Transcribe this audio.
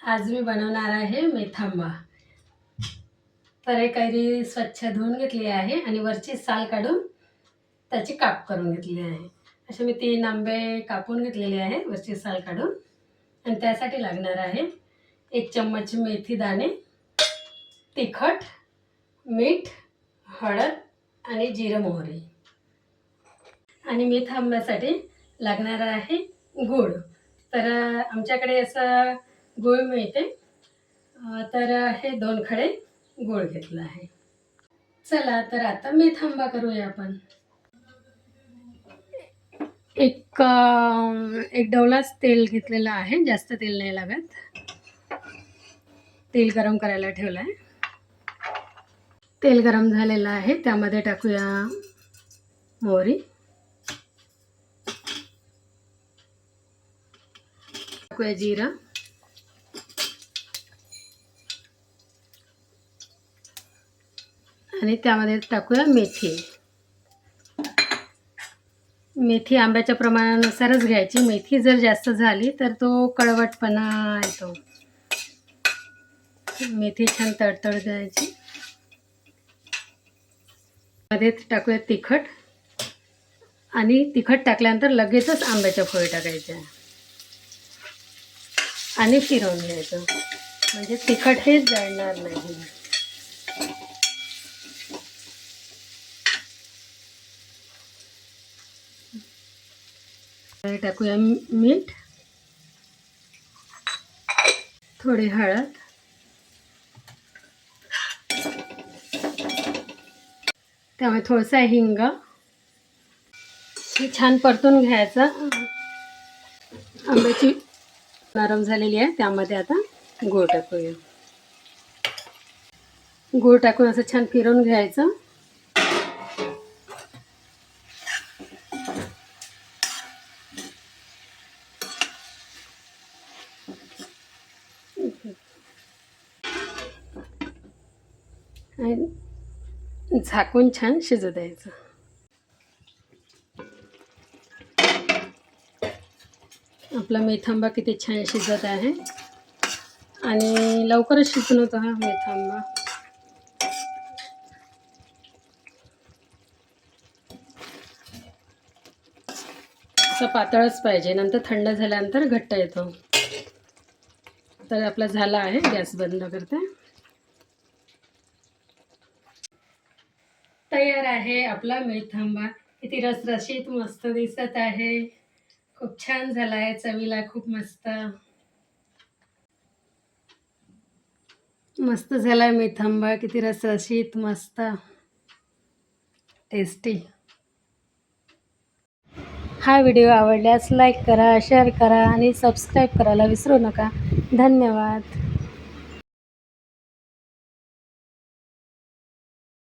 आज मी बनवणार आहे मेथांबा। तर हे कैरी स्वच्छ धुवून घेतली आहे आणि वरची साल काढून त्याची काप करून घेतली आहे। असे मी 3 आंबे कापून घेतलेले आहे वरची साल काढून। आणि त्यासाठी लागणार आहे 1 चम्मच मेथी दाणे, तिखट, मीठ, हळद आणि जिरे मोहरी। आणि मेथांब्यासाठी लागणार आहे गूळ। तर आमच्याकडे असं गूळ मिळते, तर हे 2 खडे गूळ घेतला आहे। चला तर आता मेथांबा करूया आपण। एक डवलाच तेल घेतलेलं आहे, जास्त तेल नाही लागत। तेल गरम करायला ठेवलं आहे। तेल गरम झालेलं आहे, त्यामध्ये टाकूया मोहरी, टाकूया जिरा, आणि त्यामध्ये टाकूया मेथी। मेथी आंब्याच्या प्रमाणानुसारच घ्यायची। मेथी जर जास्त झाली तर तो कडवटपणा येतो। मेथी छान तडतड द्यायची। मध्ये टाकूया तिखट, आणि तिखट टाकल्यानंतर लगेचच आंब्याच्या फोडी टाकायच्या आणि फिरवून घ्यायचं, म्हणजे तिखट हे जळणार नाही। टाकूया मीठ, थोडी हळद, त्यामुळे थोडासा हिंग। हे छान परतून घ्यायचं। आंब्याची नरम झालेली आहे, त्यामध्ये आता गूळ टाकूया। गूळ टाकून असं छान फिरवून घ्यायचं। आणि झाकून छान शिजू द्यायचं। आपला मेथांबा किती छान शिजत आहे, आणि लवकरच शिजून होतो हा मेथांबा। असं पातळच पाहिजे, नंतर थंड झाल्यानंतर घट्ट येतो। तर आपला झाला आहे, गॅस बंद करते। तयार आहे आपला मेथांबा। किती रसरशीत मस्त दिसत आहे, खूप छान झाला आहे, चवीला खूप मस्त मस्त झाला मेथांबा। किती रसरशीत मस्त टेस्टी। हा व्हिडिओ आवडल्यास लाईक करा, शेअर करा आणि सबस्क्राईब करायला विसरू नका। धन्यवाद।